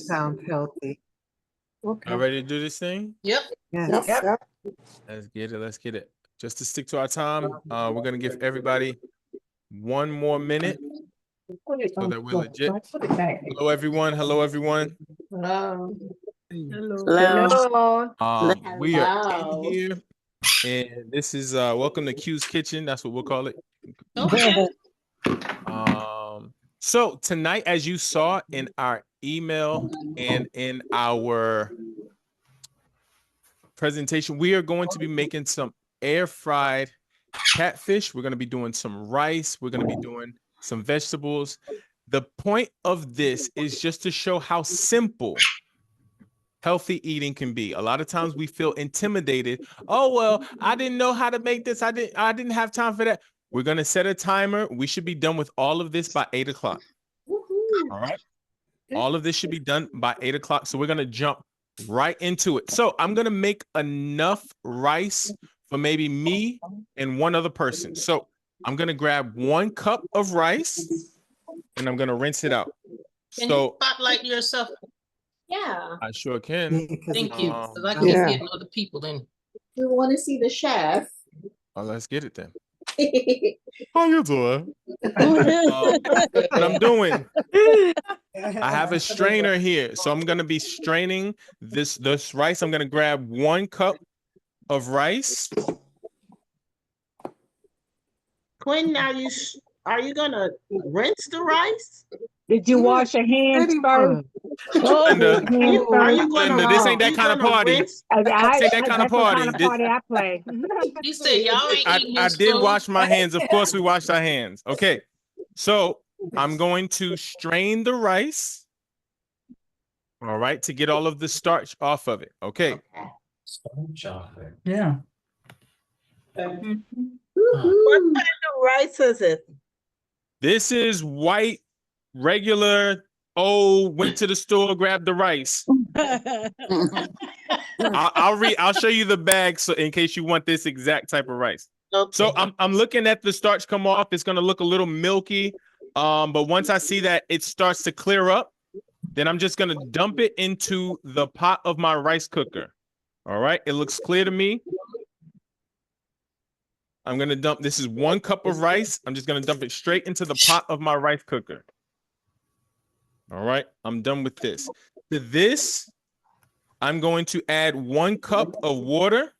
sound healthy. Okay. All ready to do this thing? Yep. Yes. Yep. Let's get it. Let's get it. Just to stick to our time, we're gonna give everybody 1 more minute so that we're legit. Hello, everyone. Hello, everyone. Hello. Hello. We are in here, and this is welcome to Q's Kitchen. That's what we'll call it. Okay. So tonight, as you saw in our email and in our presentation, we are going to be making some air fried catfish. We're going to be doing some rice. We're going to be doing some vegetables. The point of this is just to show how simple healthy eating can be. A lot of times we feel intimidated. Oh, well, I didn't know how to make this. I didn't have time for that. We're going to set a timer. We should be done with all of this by 8 o'clock. All right. All of this should be done by 8 o'clock. So we're going to jump right into it. So I'm going to make enough rice for maybe me and one other person. So I'm going to grab 1 cup of rice and I'm going to rinse it out. Can you spotlight yourself? Yeah. I sure can. Thank you. Because I keep getting other people in. We want to see the chef. Oh, let's get it then. How you doing? What I'm doing, I have a strainer here, so I'm gonna be straining this rice. I'm gonna grab 1 cup of rice. Quinn, are you gonna rinse the rice? Did you wash your hands first? Linda, Are you gonna? Linda, this ain't that kind of party. Rinse? This ain't that kind of party. I play. He said y'all ain't eating I his did food. wash my hands. Of course, we washed our hands. Okay, so I'm going to strain the rice. All right, to get all of the starch off of it. Okay. Yeah. What kind of rice is it? This is white, regular, went to the store, grabbed the rice. I'll show you the bag so in case you want this exact type of rice. Okay. So I'm looking at the starch come off. It's gonna look a little milky. But once I see that it starts to clear up, then I'm just gonna dump it into the pot of my rice cooker. All right, it looks clear to me. I'm gonna dump, this is 1 cup of rice. I'm just gonna dump it straight into the pot of my rice cooker. All right, I'm done with this. To this, I'm going to add 1 cup of water.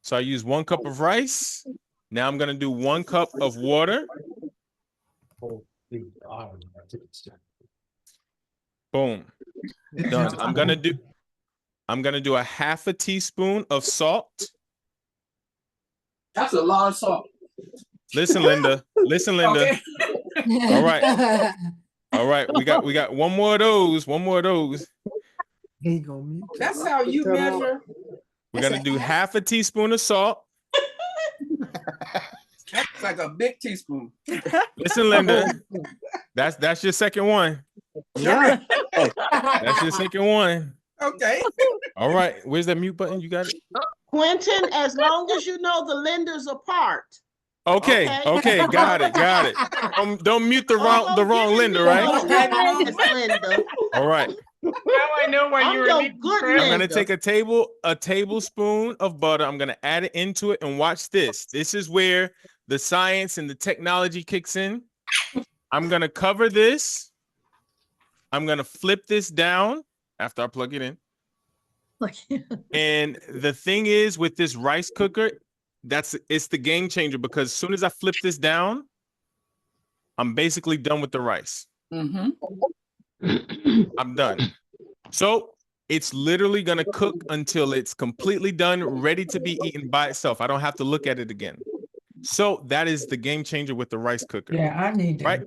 So I use 1 cup of rice. Now I'm gonna do 1 cup of water. Boom. Done. I'm gonna do a 1/2 teaspoon of salt. That's a lot of salt. Listen, Linda. Listen, Linda. Okay. All right. All right. We got 1 more of those. 1 more of those. He gonna mute. That's how you measure. We're gonna do 1/2 teaspoon of salt. That's like a big teaspoon. Listen, Linda. That's your second one. Yeah. That's your second one. Okay. All right. Where's that mute button? You got it? Quentin, as long as you know the lenders apart. Okay. Okay. Got it. Got it. Don't mute the wrong Linda, right? Linda. All right. Now I know why you were I'm good. I'm gonna take a tablespoon of butter. I'm gonna add it into it, and watch this. This is where the science and the technology kicks in. I'm gonna cover this. I'm gonna flip this down after I plug it in. And the thing is, with this rice cooker, it's the game changer, because as soon as I flip this down, I'm basically done with the rice. Mm-hmm. I'm done. So it's literally gonna cook until it's completely done, ready to be eaten by itself. I don't have to look at it again. So that is the game changer with the rice cooker. Yeah, I need to. Right.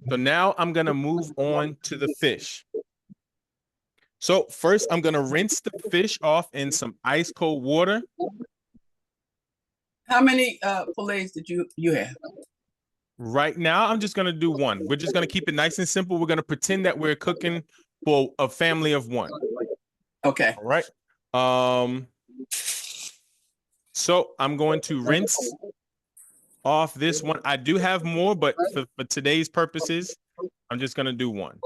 So now I'm gonna move on to the fish. So first, I'm gonna rinse the fish off in some ice cold water. How many fillets did you have? Right now, I'm just gonna do 1. We're just gonna keep it nice and simple. We're gonna pretend that we're cooking for a family of 1. Okay. All right. So I'm going to rinse off this one. I do have more, but for today's purposes, I'm just gonna do 1.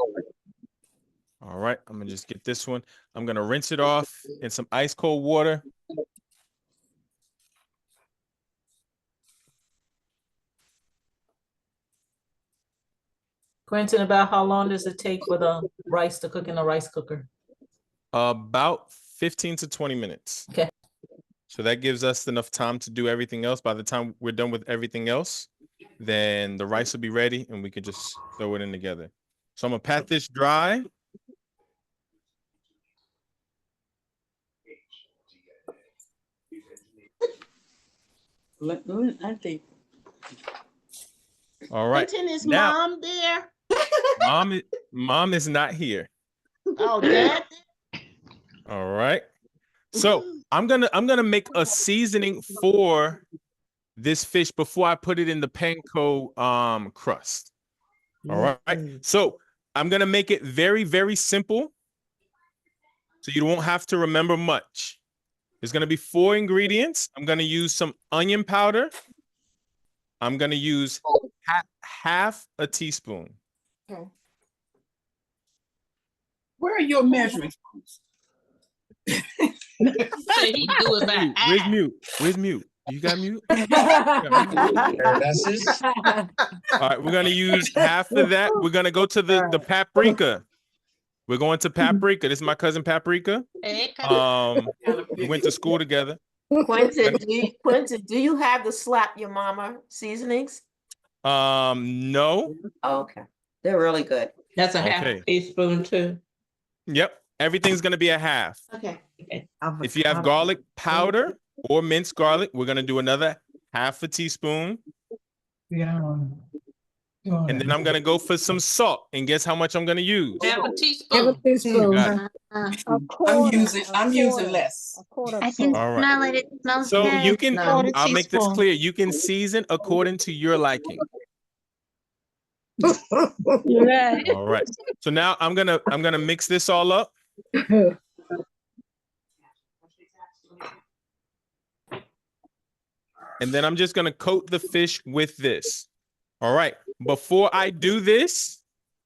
All right, I'm gonna just get this one. I'm gonna rinse it off in some ice cold water. Quentin, about how long does it take for the rice to cook in a rice cooker? About 15 to 20 minutes. Okay. So that gives us enough time to do everything else. By the time we're done with everything else, then the rice will be ready and we can just throw it in together. So I'm gonna pat this dry. I think. All right. Quentin, is Now, mom there? mom is not here. Oh, dad? All right. So I'm gonna make a seasoning for this fish before I put it in the panko crust. All right. So I'm gonna make it very, very simple. So you won't have to remember much. There's gonna be 4 ingredients. I'm gonna use some onion powder. I'm gonna use half a teaspoon. Okay. Where are your measuring spoons? Say he do it by Where's eye. mute? Where's mute? You got mute? That's his. All right, we're gonna use half of that. We're gonna go to the paprika. We're going to paprika. This is my cousin Paprika. Hey, come We went to school together. Quentin, do you have the slap your mama seasonings? No. Oh, okay. They're really good. That's a half Okay. teaspoon too. Yep. Everything's gonna be a half. Okay. If you have garlic powder or minced garlic, we're gonna do another half a teaspoon. And then I'm gonna go for some salt. And guess how much I'm gonna use? Half a Have a teaspoon. teaspoon. Got it. I'm using less. I can All right. smell it. It smells So good. you can, No. I'll make this clear. You can season according to your liking. Right. All right. So now I'm gonna mix this all up. And then I'm just gonna coat the fish with this. All right. Before I do this,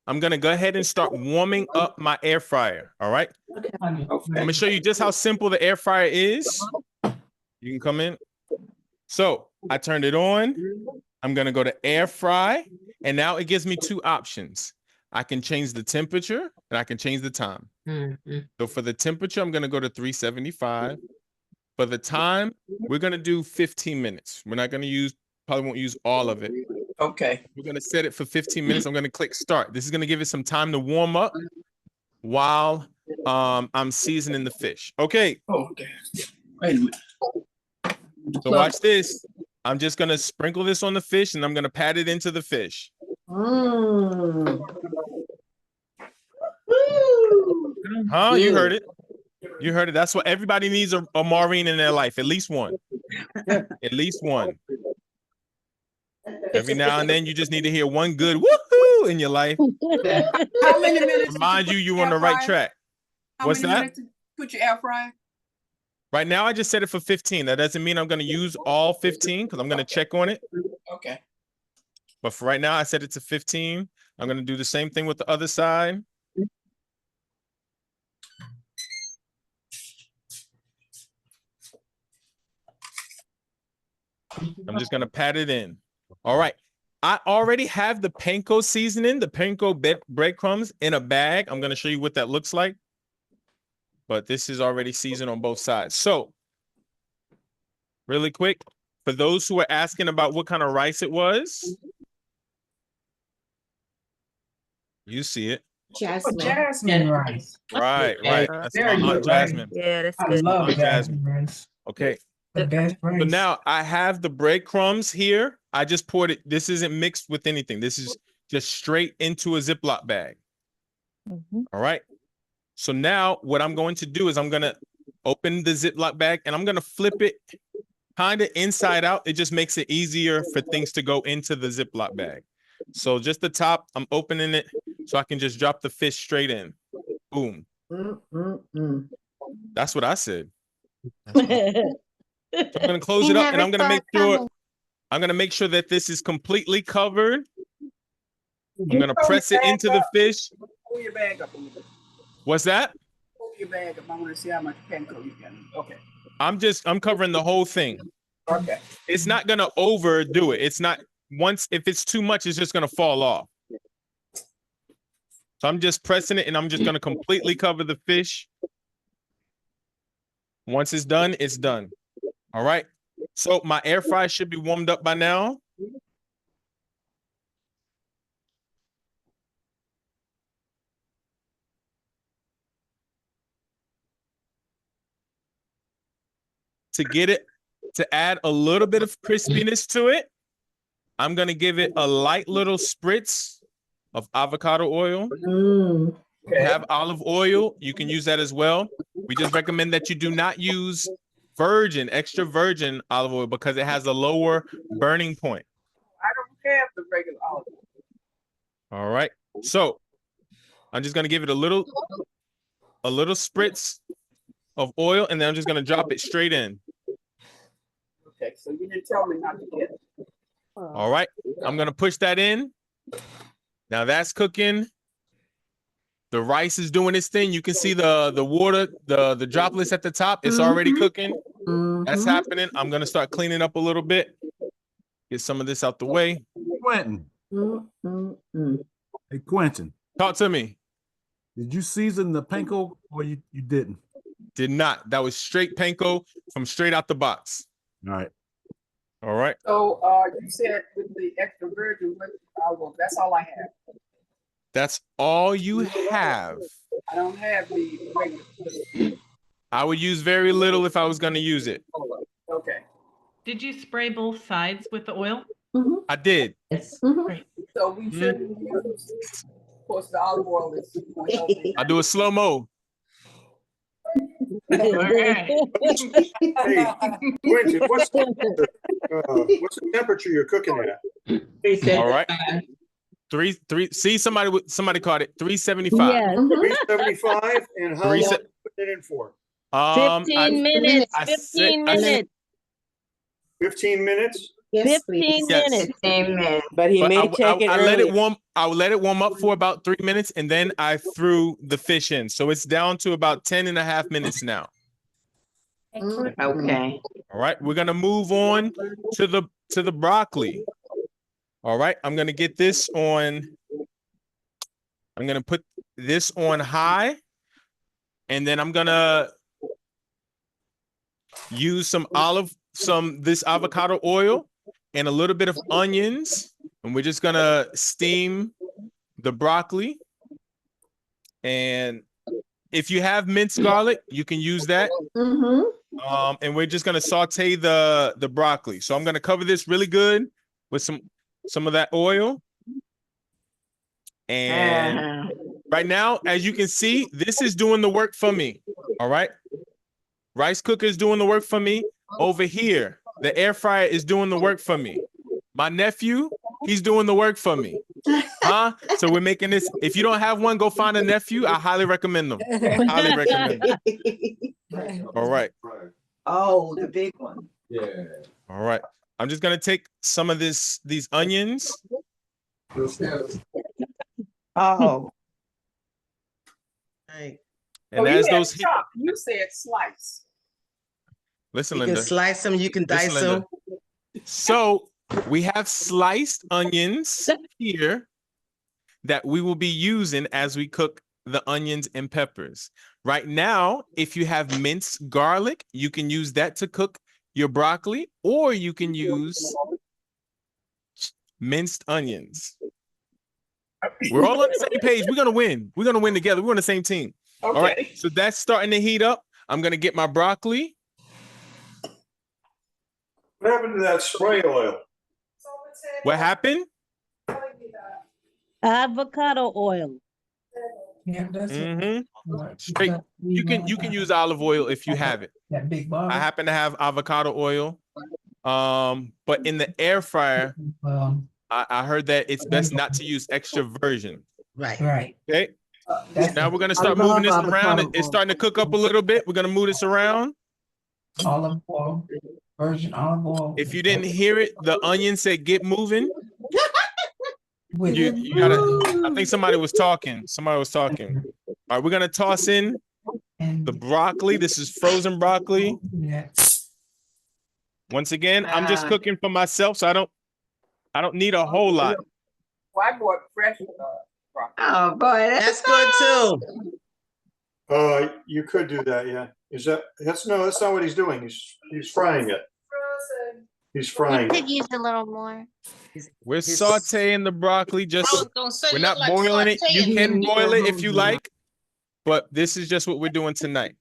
I'm gonna go ahead and start warming up my air fryer. All right. I'm gonna show you just how simple the air fryer is. You can come in. So I turned it on. I'm gonna go to air fry, and now it gives me 2 options. I can change the temperature and I can change the time. So for the temperature, I'm gonna go to 375. For the time, we're gonna do 15 minutes. We're not gonna probably won't use all of it. Okay. We're gonna set it for 15 minutes. I'm gonna click start. This is gonna give it some time to warm up while I'm seasoning the fish. Okay. Oh, okay. Wait a minute. So watch this. I'm just gonna sprinkle this on the fish and I'm gonna pat it into the fish. Huh? You heard it. You heard it. That's what everybody needs a Maureen in their life. At least one. At least one. Every now and then you just need to hear one good woohoo in your life. How many minutes? Remind you on the right track. What's that? Minutes to put your air fryer? Right now I just set it for 15. That doesn't mean I'm gonna use all 15 because I'm gonna check on it. Okay. But for right now, I set it to 15. I'm gonna do the same thing with the other side. I'm just gonna pat it in. All right. I already have the panko seasoning, the panko breadcrumbs in a bag. I'm gonna show you what that looks like. But this is already seasoned on both sides. So really quick, for those who are asking about what kind of rice it was, you see it. Jasmine. Jasmine rice. Right. That's Very my Aunt good, Jasmine. Yeah, that's I good. love Aunt jasmine rice. Okay. The best rice. So now I have the breadcrumbs here. I just poured it. This isn't mixed with anything. This is just straight into a Ziploc bag. All right. So now what I'm going to do is I'm going to open the Ziploc bag and I'm going to flip it kind of inside out. It just makes it easier for things to go into the Ziploc bag. So just the top, I'm opening it so I can just drop the fish straight in. Boom. That's what I said. So I'm going to close it up and I'm going to make sure that this is completely covered. I'm going to press it into the fish. Pull your bag up a little bit. What's that? Open your bag up. I want to see how much panko you got. Okay. I'm covering the whole thing. Okay. It's not gonna overdo it. It's not if it's too much, it's just gonna fall off. So I'm just pressing it and I'm just gonna completely cover the fish. Once it's done, it's done. All right. So my air fry should be warmed up by now. To add a little bit of crispiness to it, I'm gonna give it a light little spritz of avocado oil. If you have olive oil, you can use that as well. We just recommend that you do not use extra virgin olive oil because it has a lower burning point. I don't have the regular olive oil. All right. So I'm just gonna give it a little spritz of oil, and then I'm just gonna drop it straight in. Okay, so you didn't tell me not to get it. All right. I'm gonna push that in. Now that's cooking. The rice is doing its thing. You can see the water, the droplets at the top. It's already cooking. That's happening. I'm gonna start cleaning up a little bit. Get some of this out the way. Quentin. Hey, Quentin, Talk to me. did you season the panko or you didn't? Did not. That was straight panko from straight out the box. All right. All right. So you said with the extra virgin with olive oil, that's all I have. That's all you have. I don't have the regular. I would use very little if I was going to use it. Okay. Did you spray both sides with the oil? I did. Yes. So we shouldn't use, of course, the olive oil is. I do a slow mo. All right. Hey, Quentin, what's the temperature you're cooking at? All right. Three. See, somebody caught it. 375. Yes. 375, and how long Three se- you put it in for? 15 minutes. I 15 said- minutes. 15 minutes? 15 Yes. minutes. Amen. But he But may check it I let it early. warm. I would let it warm up for about 3 minutes, and then I threw the fish in. So it's down to about 10 and a half minutes now. Okay. All right. We're gonna move on to the broccoli. All right. I'm gonna get this on. I'm gonna put this on high, and then I'm gonna use this avocado oil and a little bit of onions, and we're just gonna steam the broccoli. And if you have minced garlic, you can use that. And we're just gonna saute the broccoli. So I'm gonna cover this really good with some of that oil. And right now, as you can see, this is doing the work for me. All right. Rice cooker is doing the work for me. Over here, the air fryer is doing the work for me. My nephew, he's doing the work for me. So we're making this. If you don't have one, go find a nephew. I highly recommend them. Highly recommend them. All right. Oh, the big one. Yeah. All right. I'm just gonna take some of these onions. Oh. And as those chop, you said slice. listen, You can Linda. slice them, you can dice Listen, them. Linda. So we have sliced onions here that we will be using as we cook the onions and peppers. Right now, if you have minced garlic, you can use that to cook your broccoli, or you can use minced onions. We're all on the same page. We're gonna win. We're gonna win together. We're on the same team. Okay. All right. So that's starting to heat up. I'm gonna get my broccoli. What happened to that spray oil? What happened? Avocado oil. Yeah, that's it. Mm-hmm. Straight. You can use olive oil if you have it. That big I bottle. happen to have avocado oil. But in the air fryer, I heard that it's best not to use extra virgin. Right. Right. Okay. That's Now we're gonna start moving this around. It's starting to cook up a little bit. We're gonna move this around. olive oil, virgin olive oil. If you didn't hear it, the onion said "get moving." With You gotta. I think somebody was talking. Somebody was talking. All right, we're gonna toss in And the broccoli. This is frozen broccoli. yeah. Once again, I'm just cooking for myself, so I don't need a whole lot. Well, I bought fresh, broccoli. Oh, boy, That's good too. You could do that, yeah. That's not what he's doing. He's frying it. He's frying it. use a little more. We're sauteing the broccoli. Just we're not boiling it. You can boil it if you like, but this is just what we're doing tonight.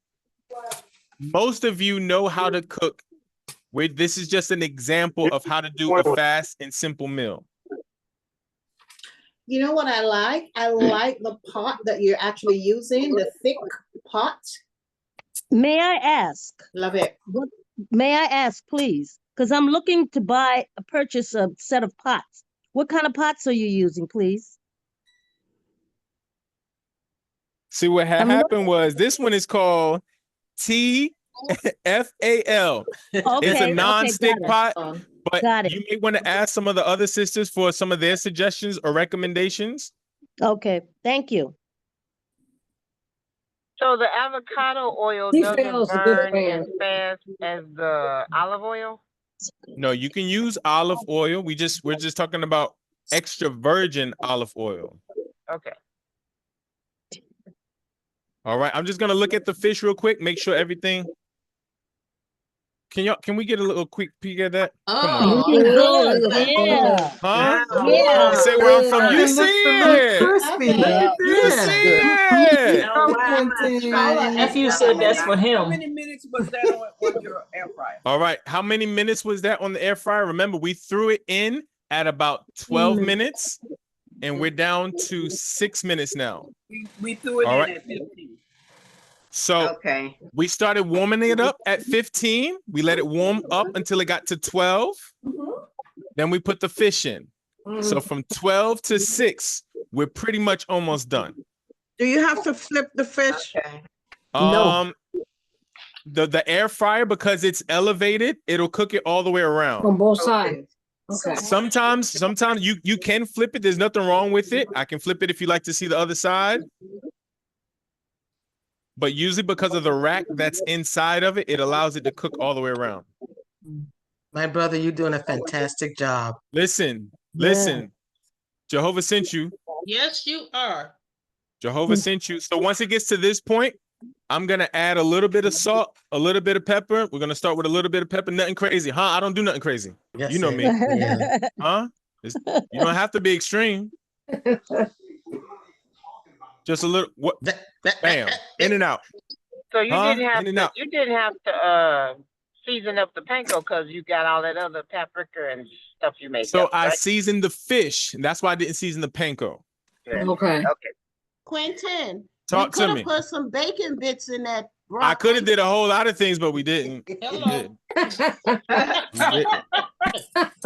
Most of you know how to cook. This is just an example of how to do a fast and simple meal. You know what I like? I like the pot that you're actually using, the thick pot. May I ask? Love it. May I ask, please? Because I'm looking to purchase a set of pots. What kind of pots are you using, please? See, what I'm happened was this one is called TFAL. It's a non-stick pot, but Got it. you may want to ask some of the other sisters for some of their suggestions or recommendations. Okay, thank you. So the avocado oil doesn't burn as fast as the olive oil? No, you can use olive oil. We're just talking about extra virgin olive oil. Okay. All right, I'm just gonna look at the fish real quick, make sure everything. Can we get a little quick peek at that? Come on. Good, yeah. Huh? Yeah. You say where I'm from. You see it. Crispy. Look at You this. see it. Nephew said that's for How him. many minutes was that on your air fryer? All right, how many minutes was that on the air fryer? Remember, we threw it in at about 12 minutes, and we're down to 6 minutes now. We threw it All in right. at 15. So Okay. we started warming it up at 15. We let it warm up until it got to 12. Then we put the fish in. So from 12 to 6, we're pretty much almost done. Do you have to flip the fish? The air fryer, because it's elevated, it'll cook it all the way around. On both sides. Okay. Sometimes you can flip it. There's nothing wrong with it. I can flip it if you like to see the other side. But usually because of the rack that's inside of it, it allows it to cook all the way around. My brother, you're doing a fantastic job. Listen. Jehovah sent you. Yes, you are. Jehovah sent you. So once it gets to this point, I'm going to add a little bit of salt, a little bit of pepper. We're going to start with a little bit of pepper. Nothing crazy. Huh? I don't do nothing crazy. Yes, You know me. Yeah. Huh? You don't have to be extreme. Just a little. What? Bam. In and out. So you Huh? didn't have In and to. out. You didn't have to season up the panko because you got all that other paprika and stuff you make. So up, I right? seasoned the fish. And that's why I didn't season the panko. Yeah. Okay. Okay. Quentin, Talk to me. put some bacon bits in that broccoli. I could have did a whole lot of things, but we didn't. Hello.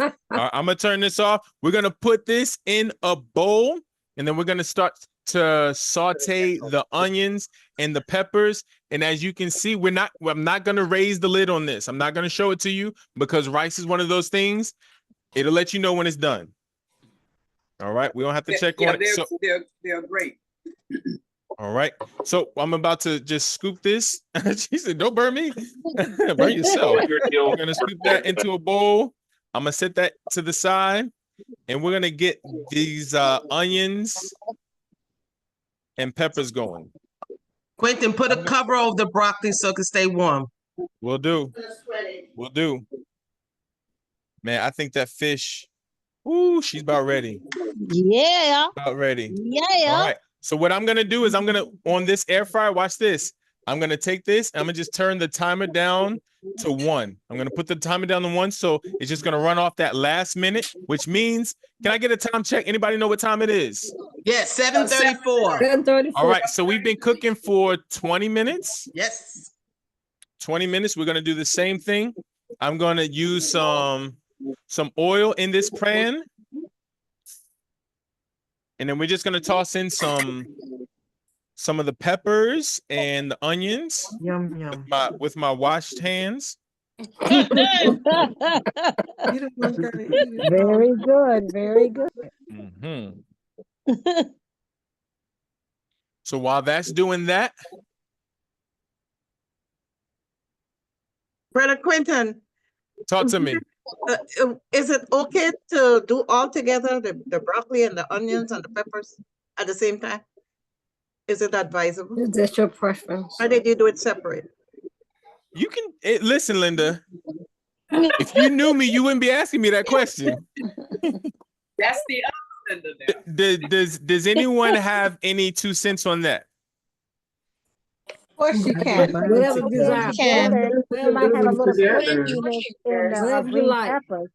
All right, I'm gonna turn this off. We're gonna put this in a bowl, and then we're gonna start to saute the onions and the peppers. And as you can see, I'm not gonna raise the lid on this. I'm not gonna show it to you because rice is one of those things. It'll let you know when it's done. All right, we don't have to check on it. So, They're great. all right, so I'm about to just scoop this. She said, "Don't burn me, burn yourself." We're gonna scoop that into a bowl. I'm gonna set that to the side, and we're gonna get these onions and peppers going. Quentin, put a cover over the broccoli so it can stay warm. We'll do. We'll do. Man, I think that fish. Ooh, she's about ready. Yeah, About ready. yeah. All right. So what I'm gonna do is I'm gonna on this air fryer. Watch this. I'm gonna take this. I'm gonna just turn the timer down to 1. I'm gonna put the timer down to 1, so it's just gonna run off that last minute, which means, can I get a time check? Anybody know what time it is? Yes, 7:34. 7:34. All right. So we've been cooking for 20 minutes. Yes. 20 minutes. We're gonna do the same thing. I'm gonna use some oil in this pan. And then we're just gonna toss in some of the peppers and the onions Yum, yum. with my washed hands. Very good, very good. Mhm. So while that's doing that, Brother Quentin, talk to me. is it okay to do all together, the broccoli and the onions and the peppers at the same time? Is it advisable? Is that your preference? Or did you do it separate? You can listen, Linda. If you knew me, you wouldn't be asking me that question. That's the other Linda there. Does anyone have any 2 cents on that? Of course you can. Whatever you desire. You might have a little crunchiness in the green peppers.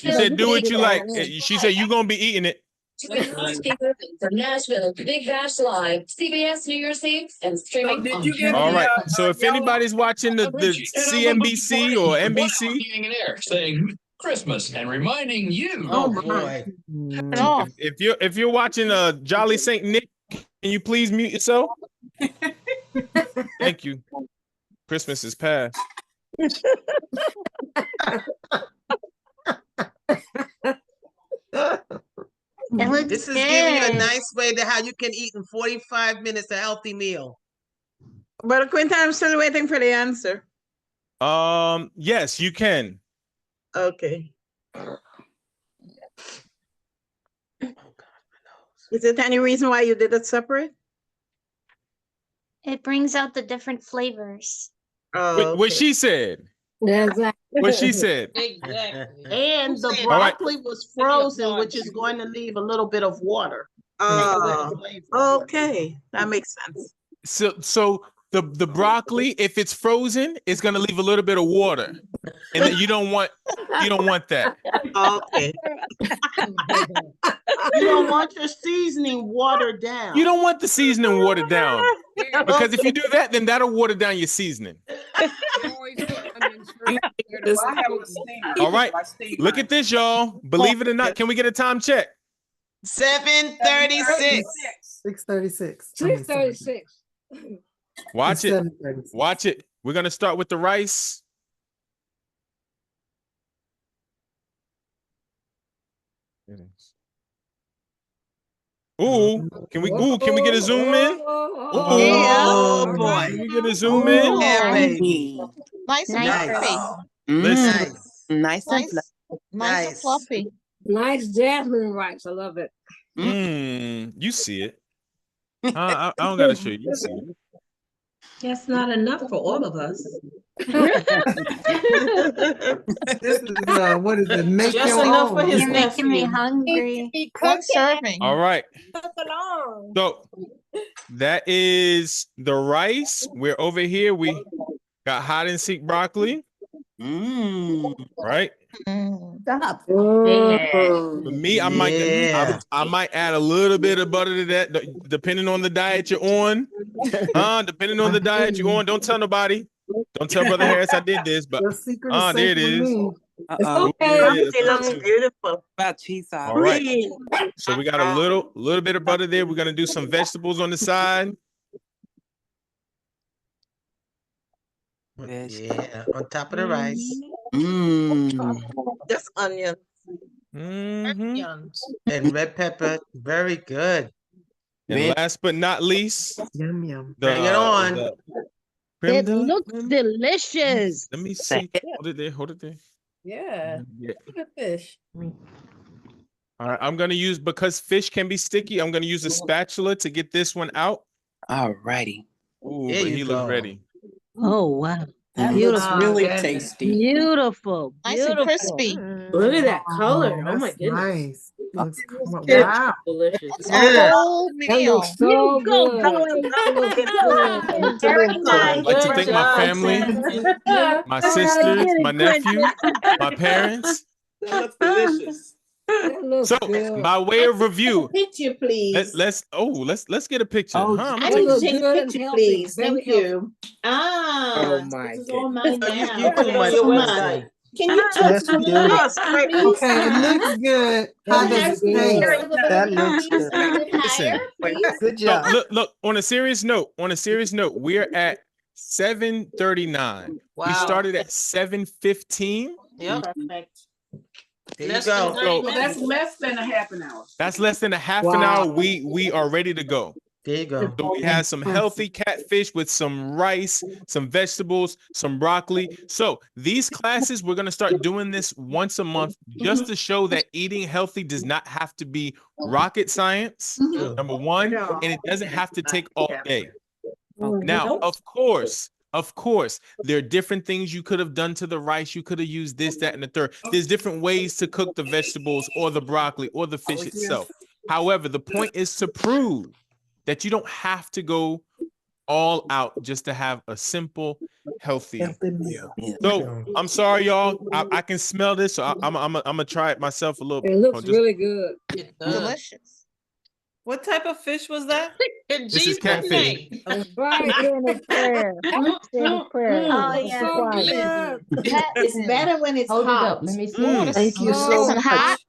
She said, "Do what you like." She said, "You gonna be eating it." From Nashville, Big Bash Live, CBS New Year's Eve, and streaming. Did you get All the, right. So if yellow? anybody's watching the CNBC or NBC, Hanging in air, saying Christmas and reminding you. Oh boy. if you're watching Jolly Saint Nick, can you please mute yourself? Thank you. Christmas is past. This is giving you a nice way to how you can eat in 45 minutes a healthy meal. Brother Quentin, I'm still waiting for the answer. Yes, you can. Okay. Is there any reason why you did it separate? It brings out the different flavors. Oh, What she said. What she said. Exactly. And the All right. broccoli was frozen, which is going to leave a little bit of water. Okay, that makes sense. So the broccoli, if it's frozen, it's gonna leave a little bit of water, and then you don't want that. Okay. You don't want your seasoning watered down. You don't want the seasoning watered down, because if you do that, then that'll water down your seasoning. All right, look at this, y'all. Believe it or not, can we get a time check? 7:36. 6:36. 6:36. Watch it. Watch it. We're gonna start with the rice. Ooh, can we get a zoom in? Oh boy. Can we get a zoom in? Yeah, baby. Nice and fluffy. Listen, Nice and Nice and fluffy. Nice jasmine rice. I love it. you see it. I don't gotta show you. You see it. That's not enough for all of us. This is what is it? Make Just your enough own. for his You're making me nephew. hungry. One serving. All right. So that is the rice. We're over here. We got hide and seek broccoli. Right. Stop. For me, I might Yeah. I might add a little bit of butter to that, depending on the diet you're on. Depending on the diet you're on. Don't tell nobody. Don't tell Brother Harris I did this, but Your secret is there it safe with is. me. It looks beautiful. About cheese sauce. All right. So we got a little bit of butter there. We're gonna do some vegetables on the side. Yeah, on top of the rice. Just onion and red pepper. Very good. And last but not least, Yum yum. Bring it on. It looks delicious. Let me see. Hold it there. Yeah. Look at fish. All right, I'm gonna use, because fish can be sticky, I'm gonna use a spatula to get this one out. All righty. Ooh, There but you he go. looks ready. Oh, wow. That Beautiful. looks really tasty. Beautiful. Nice and crispy. Look at that color. Oh my That's goodness. nice. Looks, Yeah. wow. Delicious. It's a whole That meal. looks so Go, good. go, That looks good. Very I'd nice. like to Good thank my job, family, Sam. my sisters, my nephew, my parents. That looks delicious. That looks So, good. by way of review, Picture, please. let's get a picture. Oh, I'm I gonna need take- to take a picture, please. Thank you. Oh my This is all mine So now. you Put it too on much your work. website. Can you talk That's to me, beautiful. please? Okay, it looks good. How does it taste? That looks good. Listen. Good So, job. look, on a serious note, we're at 7:39. Wow. We started at 7:15. Yep. Perfect. There you Less go. than 9 So that's minutes. less than a half an hour. That's less than a half an hour. We are ready to go. There you go. So we have some healthy catfish with some rice, some vegetables, some broccoli. So these classes, we're going to start doing this once a month just to show that eating healthy does not have to be rocket science, number one, and it doesn't have to take all day. Now, of course, there are different things you could have done to the rice. You could have used this, that, and the third. There's different ways to cook the vegetables or the broccoli or the fish itself. However, the point is to prove that you don't have to go all out just to have a simple, healthy meal. So I'm sorry, y'all. I can smell this, so I'm gonna try it myself a little bit. It looks really good. Delicious. What type of fish was that? This is catfish. Right. Oh, yeah. It's better when it's Hold it hot. up. Let me see. Thank you so Nice and hot. much.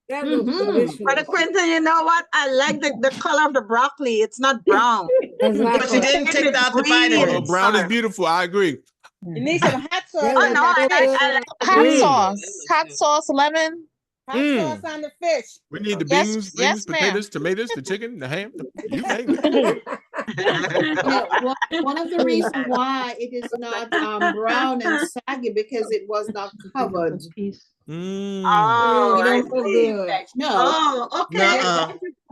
That looks delicious. Brother Quentin, you know what? I like the color of the broccoli. It's not brown. But you didn't take out the Although vitamins. brown is beautiful, I agree. You need some hot sauce. Yeah, Oh, no, I like hot Mm. sauce. Hot sauce, lemon. Hot Mm. sauce on the fish. We need the Yes, beans, yes, potatoes, tomatoes, the chicken, the ham. You name it. One of the reasons why it is not brown and saggy because it was not covered. Mm. Oh, You I don't put see. the veg. No. Oh, okay.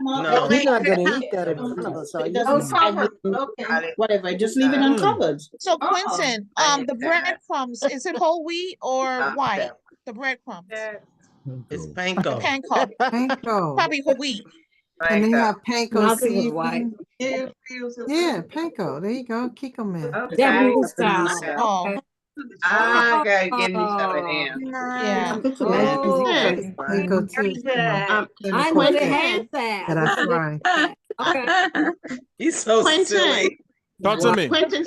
No. You're not gonna eat that in front of us, are It you? doesn't sag. Okay. Whatever. Just leave it uncovered. So Quentin, the breadcrumbs, is it whole wheat or white? The breadcrumbs. It's The panko. panko. Panko. Probably whole wheat. And they have panko Nothing was white. seasoning. Yeah, panko. There you go. Kiko man. Japanese style. Oh, I gotta get me some of them. yeah. Panko too. I know they had that. That I fry. Okay. He's so Quentin. silly. Talk to me. Quentin,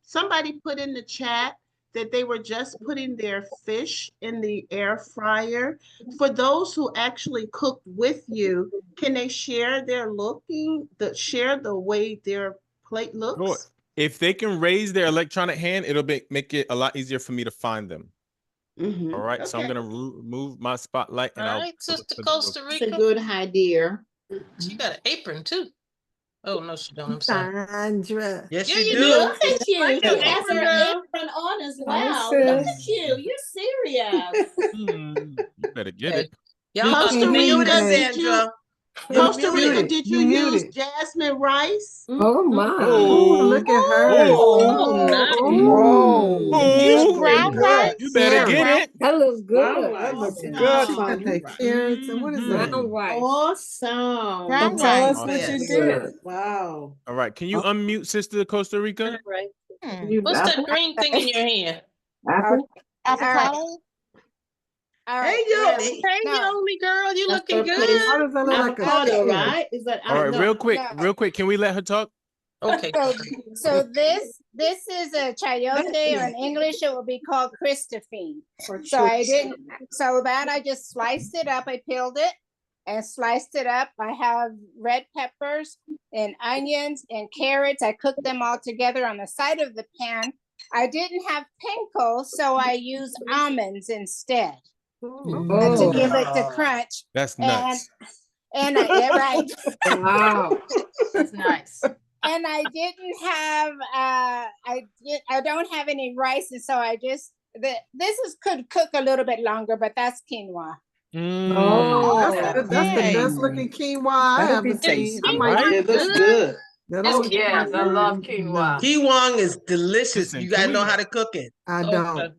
somebody put in the chat that they were just putting their fish in the air fryer. For those who actually cooked with you, can they share share the way their plate looks? Sure. If they can raise their electronic hand, it'll make it a lot easier for me to find them. All right, so I'm gonna remove my spotlight and All I'll right, put Sister it- Costa It's a Rica. good idea. She got an apron too. Oh no, she don't. I'm sorry. Sandra. Yes, Yeah, you you do. Look at you. Like She an has apron, her girl. apron on as well. sis. Look at you. You're serious. You better get it. Y'all Costa can hear you, Rica, babe. did you? Sandra. Costa Rica, muted. did You you use muted. jasmine rice? Oh my. Oh, look at her. Oh, nice. Oh, Did you use Oh, brown rice? you better get it. that looks good. That looks She good, got that carrots and what is that? Brown rice. Awesome. Brown Tell rice. us what you Yes. did. Wow. All right, can you unmute Sister Costa Rica? What's that green thing in your hand? Avocado? Hey, yo. Hey, Yoli girl, you That's looking her good. place. How does that look like a Avocado, chicken? right? Is that All right, no, real quick, can we let her talk? Okay. So this is a chayote, or in English it will be called Christophine. So I just sliced it up. I peeled it and sliced it up. I have red peppers and onions and carrots. I cooked them all together on the side of the pan. I didn't have panko, so I used almonds instead to give it the crunch. That's nuts. And right. Wow. That's nice. And I didn't have I don't have any rice, and so could cook a little bit longer, but that's quinoa. Oh, That's the best looking quinoa I ever seen. I might it looks good. Oh yes, I love quinoa. Kiwang is delicious. Listen, You gotta can know we- how to cook it. I don't.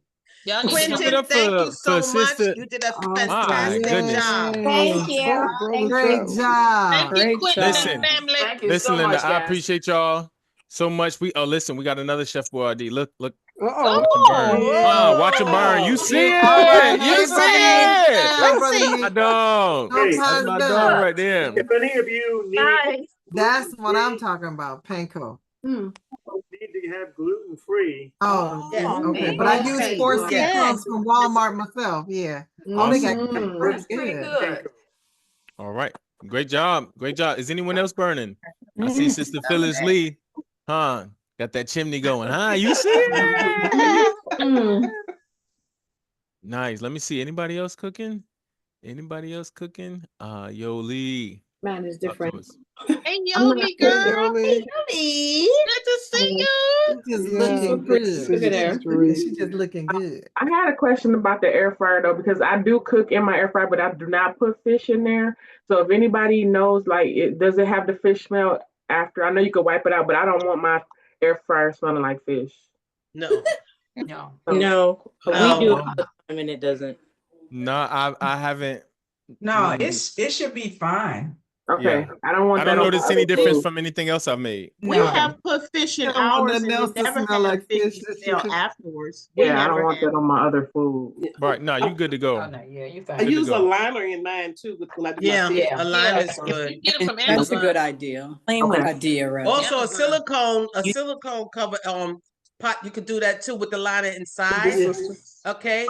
Y'all need to Give it Quentin, up thank you so for much. Sister. You did a My fantastic goodness. job. Thank you. Great job. Thank you, Quentin Listen. and family. Thank you Listen, so Linda, much, I guys. appreciate y'all so much. We listen, we got another Chef Boyardee. Look. Oh, Watch him burn. You see it? Hey, You see brother it? Nick. Hey, brother My Nick. dog. Hey, That's my dog right there. If any of you need That's what I'm talking about, panko. to have gluten-free, Oh, yes. okay. But I use Okay, 4 good. C crumbs from Walmart myself. Yeah. Oh, they got that's pretty good. All right. Great job. Is anyone else burning? I see Sister Phyllis Lee. Huh? Got that chimney going. Huh? You see it? Nice. Let me see. Anybody else cooking? Yo, Lee. Mine is Talk to different. us. Hey, Yogi girl. Yoli. Yogi. Good to see you. She's Yeah, looking good. look at her. She's just looking good. I had a question about the air fryer though, because I do cook in my air fryer, but I do not put fish in there. So if anybody knows, like, does it have the fish smell after? I know you could wipe it out, but I don't want my air fryer smelling like fish. No. No. No. We do all the time and it doesn't. No, I haven't. No, it should be fine. Okay. Yeah. I don't want I don't that on notice my any other difference food. from anything else I've made. We have put fish in I don't want ours and nothing we else to never smell had like fish fish. smell afterwards. We Yeah, I don't never want had. that on my other food. Right, no, you good to go. Oh, no, yeah, you I fine. use a liner in mine too when I do Yeah, my fish. a lime is good. Get it from And- Amazon. That's a good idea. Okay. Idea, right? Also, a silicone cover pot. You could do that too with the liner inside. Yes. Okay,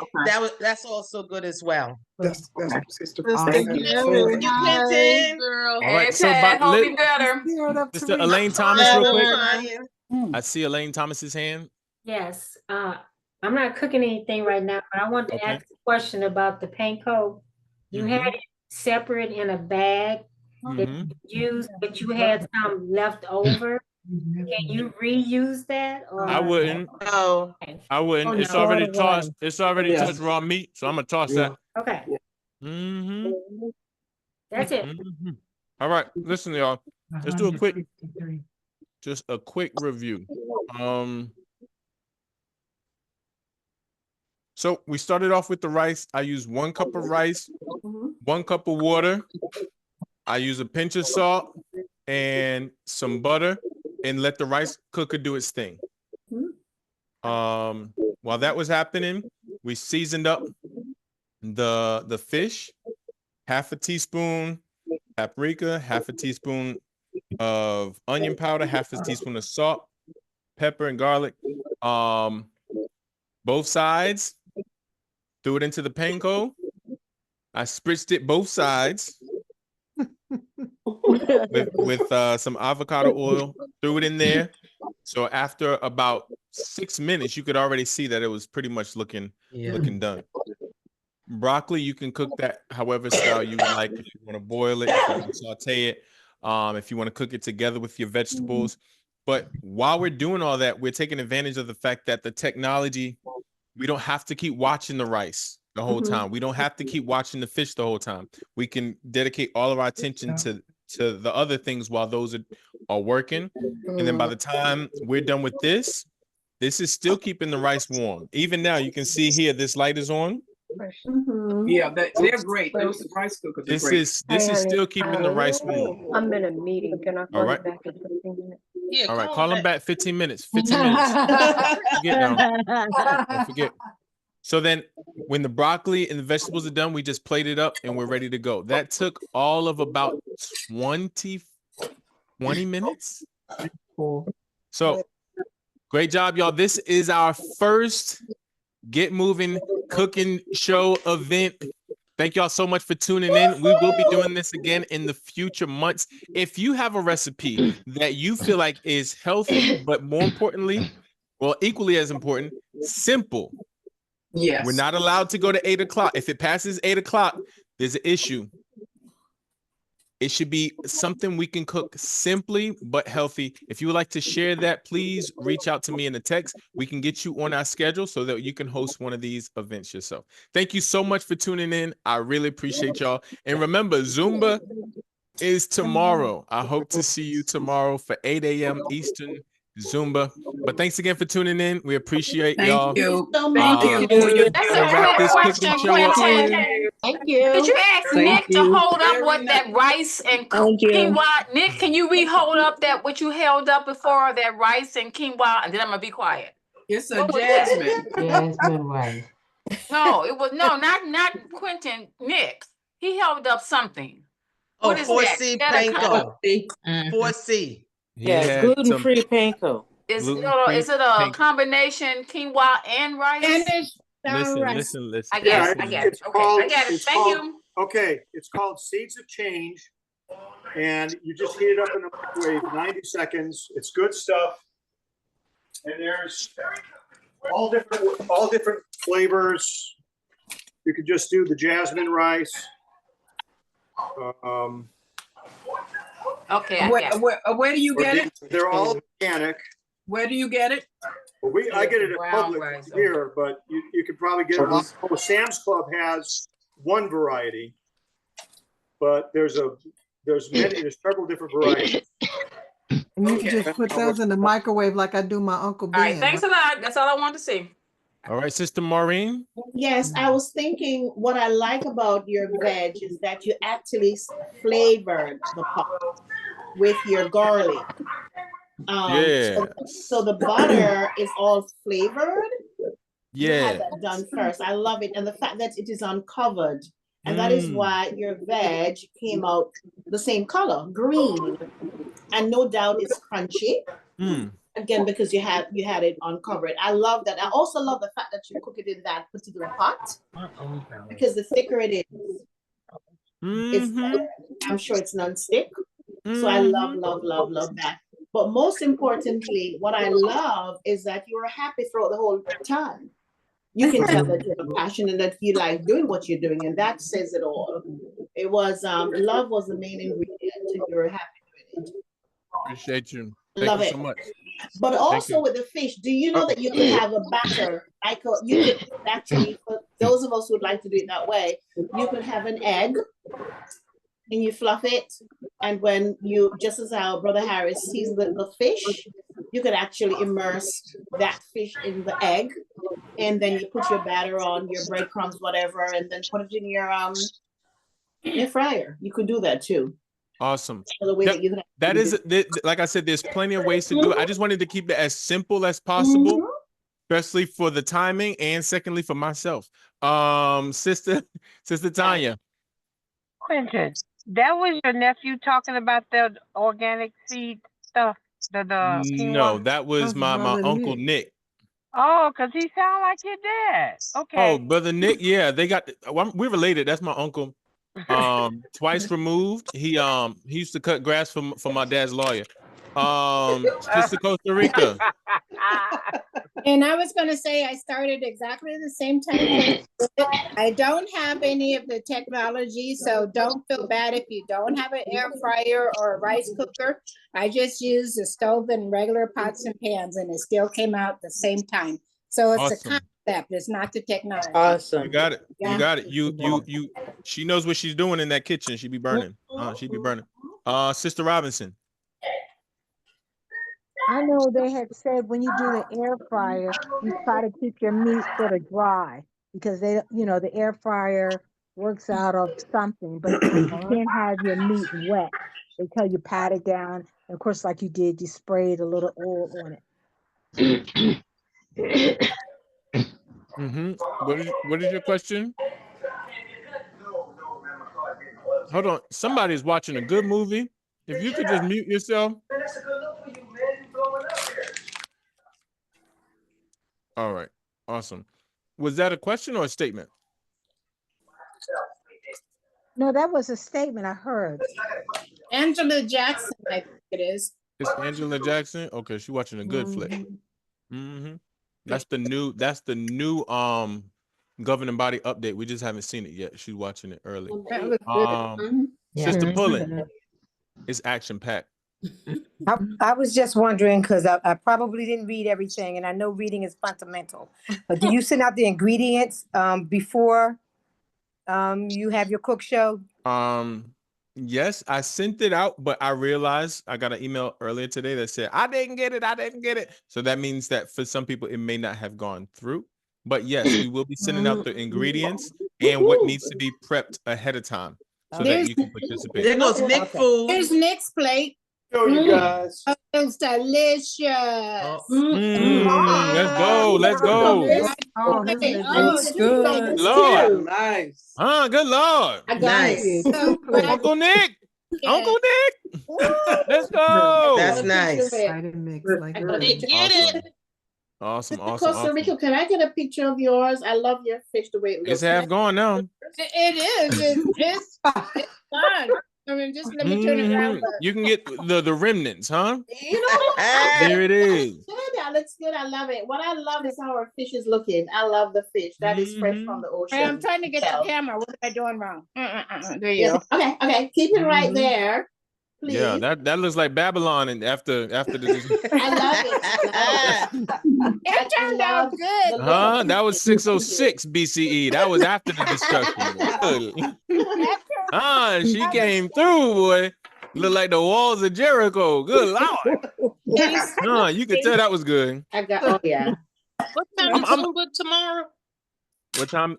that's also good as well. That's Sister. Thank you. Thank you, Clinton. All right, so Mr. Elaine Thomas, real quick. I see Elaine Thomas's hand. Yes, I'm not cooking anything right now, but I want to Okay. ask a question about the panko. You had it separate in a bag that you used, but you had some left over. Can you reuse that? Or? I wouldn't. No. I wouldn't. Oh, It's no. already Throw it away. tossed. It's already Yes. touched raw meat, so I'm gonna toss that. Okay, Mm-hmm. that's it. All right, listen, y'all. Let's do a quick, just a quick review. So we started off with the rice. I used 1 cup of rice, 1 cup of water. I use a pinch of salt and some butter, and let the rice cooker do its thing. While that was happening, we seasoned up the fish, 1/2 teaspoon paprika, 1/2 teaspoon of onion powder, 1/2 teaspoon of salt, pepper and garlic. Both sides, threw it into the panko. I spritzed it both sides with some avocado oil, threw it in there. So after about 6 minutes, you could already see that it was pretty much looking done. Broccoli, you can cook that however style you would like. If you want to boil it, if you want to saute it, if you want to cook it together with your vegetables. But while we're doing all that, we're taking advantage of the fact that the technology, we don't have to keep watching the rice the whole time. We don't have to keep watching the fish the whole time. We can dedicate all of our attention to the other things while those are working. And then by the time we're done with this is still keeping the rice warm. Even now, you can see here, this light is on. Yeah, they're great. Those rice cookers are This great. is still keeping the rice warm. I'm in a meeting. Can I All right. back in 15 minutes? Yeah, All right, call them back 15 minutes. 15 minutes. Don't forget now. Don't forget. So then when the broccoli and the vegetables are done, we just plate it up and we're ready to go. That took all of about 20 minutes. So great job, y'all. This is our first Get Moving cooking show event. Thank y'all so much for tuning in. We will be doing this again in the future months. If you have a recipe that you feel like is healthy, but more importantly, well, equally as important, simple. Yes. We're not allowed to go to 8 o'clock. If it passes 8 o'clock, there's an issue. It should be something we can cook simply but healthy. If you would like to share that, please reach out to me in a text. We can get you on our schedule so that you can host one of these events yourself. Thank you so much for tuning in. I really appreciate y'all. And remember, Zumba is tomorrow. I hope to see you tomorrow for 8 a.m. Eastern Zumba. But thanks again for tuning in. We appreciate y'all. Thank you. Thank you. That's Gonna a wrap quick this question, cooking show up. Quentin. Thank you. Did you ask Thank Nick to you. hold up what that rice and quinoa? Nick, can you re-hold up that what you held up before, that rice and quinoa? And then I'm gonna be quiet. It's a What was that? jasmine. Jasmine rice. No, it was not Quentin. Nick. He held up something. Oh, What is 4C that? Is that a panko. 4C. Yes, gluten-free panko. Is gluten-free is it a panko. combination quinoa and rice? Listen. I got it. It's Okay, called- I got it. it's Thank called- you. Okay, it's called Seeds of Change, and you just heat it up in a microwave 90 seconds. It's good stuff, and there's all different flavors. You could just do the jasmine rice. Okay, I got it. Where do you get it? They're all organic. Where do you get it? Well, I get it at Brown Publix rice, here, but you can probably get it. Oh, Sam's Club has one variety, but there's several different varieties. And you can just put those in the microwave like I do my Uncle Ben. All right, thanks a lot. That's all I wanted to see. All right, Sister Maureen. Yes, I was thinking what I like about your veg is that you actually flavored the pot with your garlic. So the butter is all flavored. You had that done first. I love it. And the fact that it is uncovered. And that is why your veg came out the same color, green. And no doubt it's crunchy. Again, because you had it uncovered. I love that. I also love the fact that you cook it in that particular pot. Because the thicker it is, I'm sure it's non-stick. So I love that. But most importantly, what I love is that you were happy throughout the whole time. You can tell that you have passion and that you like doing what you're doing, and that says it all. It was love was the main ingredient, and you were happy doing it. Appreciate you. Love Thank you it. so much. But also with the fish, do you know that you could have a batter? You could actually, for those of us who would like to do it that way, you could have an egg and you fluff it. And when you, just as our brother Harris sees the fish, you could actually immerse that fish in the egg. And then you put your batter on, your breadcrumbs, whatever, and then put it in your fryer. You could do that too. Awesome. The way that you that is, like I said, there's plenty of ways to do it. I just wanted to keep it as simple as possible, especially for the timing, and secondly for myself. Sister Tanya. Quentin, that was your nephew talking about the organic seed stuff. The quinoa? No, that was my Uncle Nick. Oh, because he sound like your dad. Okay. Oh, Brother Nick, yeah, they got. We're related. That's my uncle. Twice removed. He used to cut grass for my dad's lawyer. Sister Costa Rica. And I was going to say I started exactly the same time. I don't have any of the technology, so don't feel bad if you don't have an air fryer or a rice cooker. I just use the stove and regular pots and pans, and it still came out the same time. So it's a concept. It's not the technology. Awesome. You got it. Yeah. You got it. You. She knows what she's doing in that kitchen. She be burning. She be burning. Sister Robinson. I know they had said when you do the air fryer, you try to keep your meat sort of dry because the air fryer works out of something, but you can't have your meat wet. They tell you pat it down. And of course, like you did, you sprayed a little oil on it. What is your question? Hold on. Somebody's watching a good movie. If you could just mute yourself. All right. Awesome. Was that a question or a statement? No, that was a statement I heard. Angela Jackson, I think it is. It's Angela Jackson. Okay, she's watching a good flick. That's the new governing body update. We just haven't seen it yet. She's watching it early. Sister Pullen. It's action packed. I was just wondering because I probably didn't read everything, and I know reading is fundamental. But do you send out the ingredients before you have your cook show? Yes, I sent it out, but I realized I got an email earlier today that said I didn't get it. So that means that for some people it may not have gone through. But yes, we will be sending out the ingredients and what needs to be prepped ahead of time so that you can participate. There goes Nick food. Here's Nick's plate. Show you guys. Oh, it's delicious. Let's go. Oh, this It's good. Lord. Nice. Good Lord. I got it. Uncle Nick. Uncle Nick. Let's go. That's nice. Awesome. Costa Rica, can I get a picture of yours? I love your fish the way it looks. It's half gone now. It is. It's fun. I mean, just let me turn it around. You can get the remnants, huh? You know, there it is. That looks good. I love it. What I love is how our fish is looking. I love the fish. That is fresh from the ocean. I'm trying to get the camera. What am I doing wrong? There you go. Okay. Keep it right there. Yeah, please. that looks like Babylon, and after the I love it. It turned out good. huh? That was 606 BCE. That was after the destruction. Good. She came through, boy. Look like the walls of Jericho. Good Lord. You could tell that was good. I got. Oh yeah. What time is Zumba tomorrow? What time?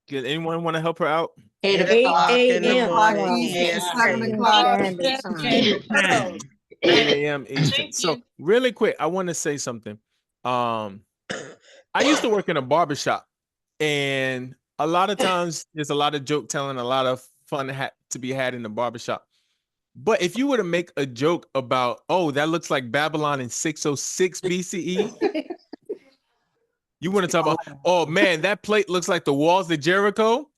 Can anyone want to help her out? 8 o'clock in the morning. East, Yes, 7 o'clock. 8 a.m. Eastern. So really quick, I want to say something. I used to work in a barbershop, and a lot of times there's a lot of joke telling, a lot of fun to be had in the barbershop. But if you were to make a joke about, oh, that looks like Babylon in 606 BCE, you want to talk about, oh man, that plate looks like the walls of Jericho.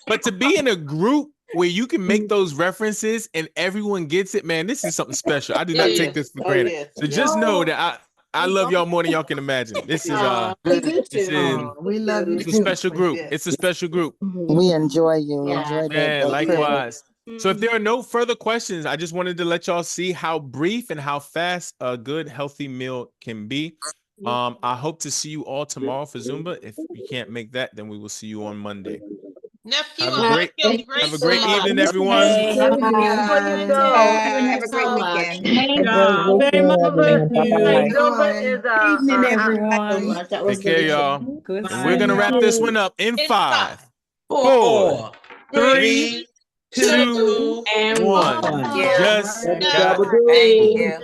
But to be in a group where you can make those references and everyone gets it, man, this is something special. I do not take this for granted. So just know that I love y'all more than y'all can imagine. This is we love you. It's a special group. It's a special group. We enjoy you. We enjoy Man, that likewise. So if there are no further questions, I just wanted to let y'all see how brief and how fast a good, healthy meal can be. I hope to see you all tomorrow for Zumba. If you can't make that, then we will see you on Monday. Nephew, Have a great evening, everyone. Before you go, have a great weekend. Thank you very much. Zumba is Evening, everyone. Take care, y'all. Good. And we're gonna wrap this one up in 5, 4, 3, 2, and 1. Yeah. Just got Thank you.